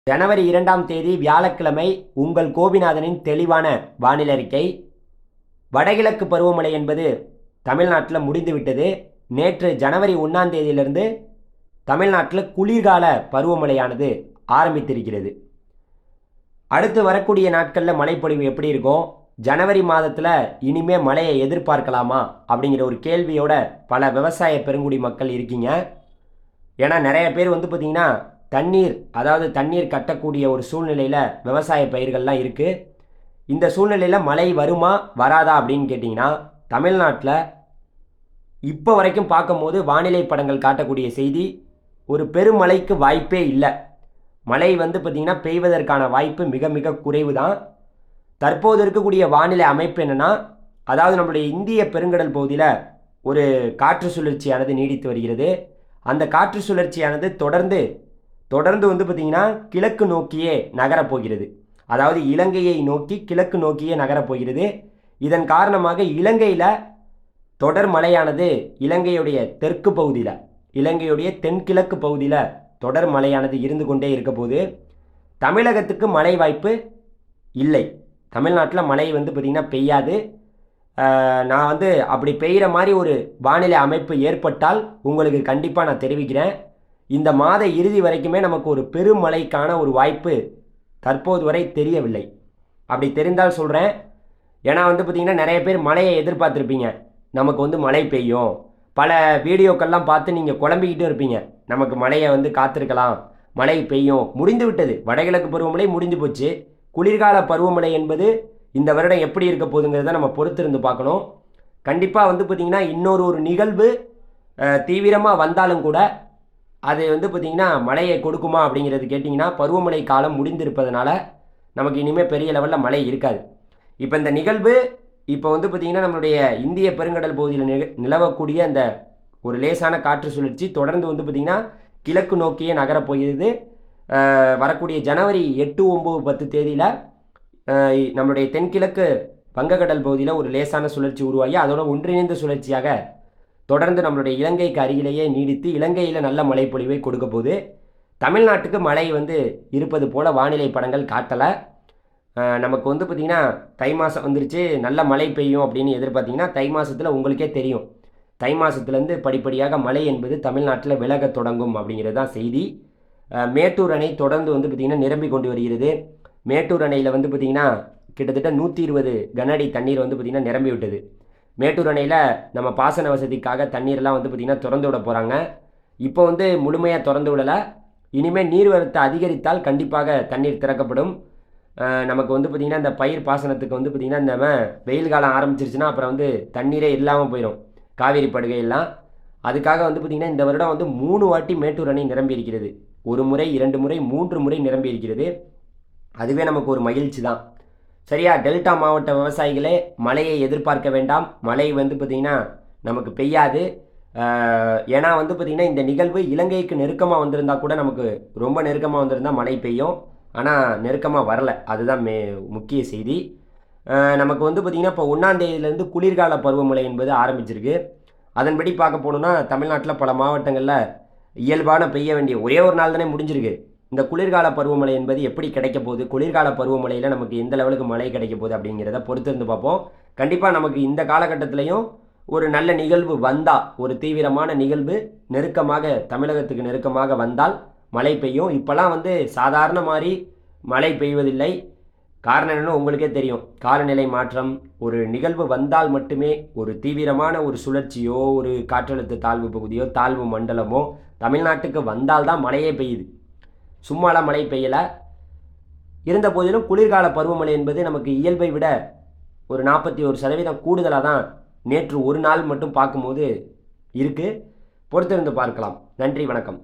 ஜனவரி 2ஆம் தேதி வியாழக்கிழமை உங்கள் கோபிநாதனின் தெளிவான வானிலை அறிக்கை. வடகிழக்கு பருவமழை என்பது தமிழ்நாட்டில் முடிந்துவிட்டது. நேற்று ஜனவரி 1ஆம் தேதியிலிருந்து தமிழ்நாட்டில் குளிர்கால பருவமழையானது ஆரம்பித்திருக்கிறது. அடுத்து வரக்கூடிய நாட்களில் மழைப்பொழிவு எப்படி இருக்கும், ஜனவரி மாதத்தில் இனிமே மழையை எதிர்பார்க்கலாமா அப்படிங்கிற ஒரு கேள்வியோட பல விவசாய பெருங்குடி மக்கள் இருக்கீங்க. ஏன்னா நிறைய பேர் பார்த்திங்கன்னா தண்ணீர் கட்டக்கூடிய ஒரு சூழ்நிலையில் விவசாய பயிர்கள்லாம் இருக்குது. இந்த சூழ்நிலையில் மழை வருமா வராதா அப்படின்னு கேட்டிங்கன்னா, தமிழ்நாட்டில் இப்போ வரைக்கும் பார்க்கும்போது வானிலை படங்கள் காட்டக்கூடிய செய்தி, ஒரு பெருமழைக்கு வாய்ப்பே இல்லை. மழை பார்த்திங்கன்னா பெய்வதற்கான வாய்ப்பு மிக மிக குறைவு தான். தற்போது இருக்கக்கூடிய வானிலை அமைப்பு என்னென்னா, அதாவது நம்முடைய இந்திய பெருங்கடல் பகுதியில் ஒரு காற்று சுழற்சியானது நீடித்து வருகிறது. அந்த காற்று சுழற்சியானது தொடர்ந்து பார்த்திங்கன்னா கிழக்கு நோக்கியே நகரப்போகிறது. அதாவது இலங்கையை நோக்கி கிழக்கு நோக்கியே நகரப்போகிறது. இதன் காரணமாக இலங்கையில் தொடர் மழையானது இலங்கையுடைய தெற்கு பகுதியில், இலங்கையுடைய தென்கிழக்கு பகுதியில் தொடர் மழையானது இருந்து கொண்டே இருக்க போது, தமிழகத்துக்கு மழை வாய்ப்பு இல்லை. தமிழ்நாட்டில் மழை பார்த்திங்கன்னா பெய்யாது. நான் அப்படி பெய்கிற மாதிரி ஒரு வானிலை அமைப்பு ஏற்பட்டால் உங்களுக்கு கண்டிப்பாக நான் தெரிவிக்கிறேன். இந்த மாத இறுதி வரைக்குமே நமக்கு ஒரு பெருமழைக்கான ஒரு வாய்ப்பு தற்போது வரை தெரியவில்லை. அப்படி தெரிந்தால் சொல்கிறேன். ஏன்னா பார்த்திங்கன்னா நிறைய பேர் மழையை எதிர்பார்த்துருப்பீங்க. நமக்கு மழை பெய்யும், பல வீடியோக்கள்லாம் பார்த்து நீங்கள் குழம்பிக்கிட்டும் இருப்பீங்க. நமக்கு மழையை காத்திருக்கலாம், மழை பெய்யும். முடிந்து விட்டது. வடகிழக்கு பருவமழை முடிந்து போச்சு. குளிர்கால பருவமழை என்பது இந்த வருடம் எப்படி இருக்க போகுதுங்கிறத நம்ம பொறுத்திருந்து பார்க்கணும். கண்டிப்பாக பார்த்திங்கன்னா இன்னொரு நிகழ்வு தீவிரமாக வந்தாலும் கூட அது பார்த்திங்கன்னா மழையை கொடுக்குமா அப்படிங்கிறது கேட்டிங்கன்னா, பருவமழை காலம் முடிந்திருப்பதனால நமக்கு இனிமேல் பெரிய லெவலில் மழை இருக்காது. இப்போ இந்த நிகழ்வு பார்த்திங்கன்னா நம்மளுடைய இந்திய பெருங்கடல் பகுதியில் நிலவக்கூடிய அந்த ஒரு லேசான காற்று சுழற்சி தொடர்ந்து பார்த்திங்கன்னா கிழக்கு நோக்கியே நகரப்போகிறது. வரக்கூடிய ஜனவரி 8, 9, 10 தேதியில் நம்மளுடைய தென்கிழக்கு வங்கக்கடல் பகுதியில் ஒரு லேசான சுழற்சி உருவாகி அதோட ஒன்றிணைந்த சுழற்சியாக தொடர்ந்து நம்மளுடைய இலங்கைக்கு அருகிலேயே நீடித்து இலங்கையில் நல்ல மழைப்பொழிவை கொடுக்க போகுது. தமிழ்நாட்டுக்கு மழை இருப்பது போல் வானிலை படங்கள் காட்டலை. நமக்கு பார்த்திங்கன்னா தை மாதம் வந்துருச்சு, நல்ல மழை பெய்யும் அப்படின்னு எதிர்பார்த்திங்கன்னா, தை மாதத்தில் உங்களுக்கே தெரியும், தை மாதத்துலேருந்து படிப்படியாக மழை என்பது தமிழ்நாட்டில் விலக தொடங்கும் அப்படிங்கிறது தான் செய்தி. மேட்டூர் அணை தொடர்ந்து பார்த்திங்கன்னா நிரம்பி கொண்டு வருகிறது. மேட்டூர் அணையில் பார்த்திங்கன்னா கிட்டத்தட்ட 120 கனஅடி தண்ணீர் பார்த்திங்கன்னா நிரம்பி விட்டது. மேட்டூர் அணையில் நம்ம பாசன வசதிக்காக தண்ணீரெல்லாம் பார்த்திங்கன்னா திறந்து விட போகிறாங்க. இப்போ முழுமையாக திறந்து விடலை. இனிமேல் நீர்வரத்து அதிகரித்தால் கண்டிப்பாக தண்ணீர் திறக்கப்படும். நமக்கு பார்த்திங்கன்னா இந்த பயிர் பாசனத்துக்கு பார்த்திங்கன்னா இந்த வெயில் காலம் ஆரம்பிச்சிருச்சுன்னா அப்புறம் தண்ணீரே இல்லாமல் போயிடும், காவிரி படுகையெல்லாம். அதுக்காக பார்த்திங்கன்னா இந்த வருடம் 3 வாட்டி மேட்டூர் அணை நிரம்பி இருக்கிறது. 1 முறை, 2 முறை, 3 முறை நிரம்பி இருக்கிறது. அதுவே நமக்கு ஒரு மகிழ்ச்சி தான். சரியா? டெல்டா மாவட்ட விவசாயிகளே, மழையை எதிர்பார்க்க வேண்டாம். மழை பார்த்திங்கன்னா நமக்கு பெய்யாது. ஏன்னா பார்த்திங்கன்னா இந்த நிகழ்வு இலங்கைக்கு நெருக்கமாக வந்திருந்தால் கூட, நமக்கு ரொம்ப நெருக்கமாக வந்திருந்தால் மழை பெய்யும். ஆனால் நெருக்கமாக வரலை. அதுதான் முக்கிய செய்தி. நமக்கு பார்த்திங்கன்னா இப்போ 1ஆம் தேதியிலேருந்து குளிர்கால பருவமழை என்பது ஆரம்பிச்சிருக்கு. அதன்படி பார்க்க போனோம்னா தமிழ்நாட்டில் பல மாவட்டங்களில் இயல்பான பெய்ய வேண்டிய ஒரே ஒரு நாள் தானே முடிஞ்சிருக்கு. இந்த குளிர்கால பருவமழை என்பது எப்படி கிடைக்க போகுது, குளிர்கால பருவமழையில் நமக்கு எந்த லெவலுக்கு மழை கிடைக்க போகுது அப்படிங்கிறத பொறுத்திருந்து பார்ப்போம். கண்டிப்பாக நமக்கு இந்த காலகட்டத்திலையும் ஒரு நல்ல நிகழ்வு வந்தால், ஒரு தீவிரமான நிகழ்வு தமிழகத்துக்கு நெருக்கமாக வந்தால் மழை பெய்யும். இப்போலாம் சாதாரண மாதிரி மழை பெய்வதில்லை. காரணம் என்னென்னு உங்களுக்கே தெரியும். காலநிலை மாற்றம். ஒரு நிகழ்வு வந்தால் மட்டுமே, ஒரு தீவிரமான ஒரு சுழற்சியோ, ஒரு காற்றழுத்த தாழ்வு பகுதியோ, தாழ்வு மண்டலமோ தமிழ்நாட்டுக்கு வந்தால்தான் மழையே பெய்யுது. சும்மாலாம் மழை பெய்யலை. இருந்த போதிலும் குளிர்கால பருவமழை என்பது நமக்கு இயல்பை விட ஒரு 41% கூடுதலாக தான் நேற்று ஒரு நாள் மட்டும் பார்க்கும்போது இருக்குது. பொறுத்திருந்து பார்க்கலாம். நன்றி, வணக்கம்.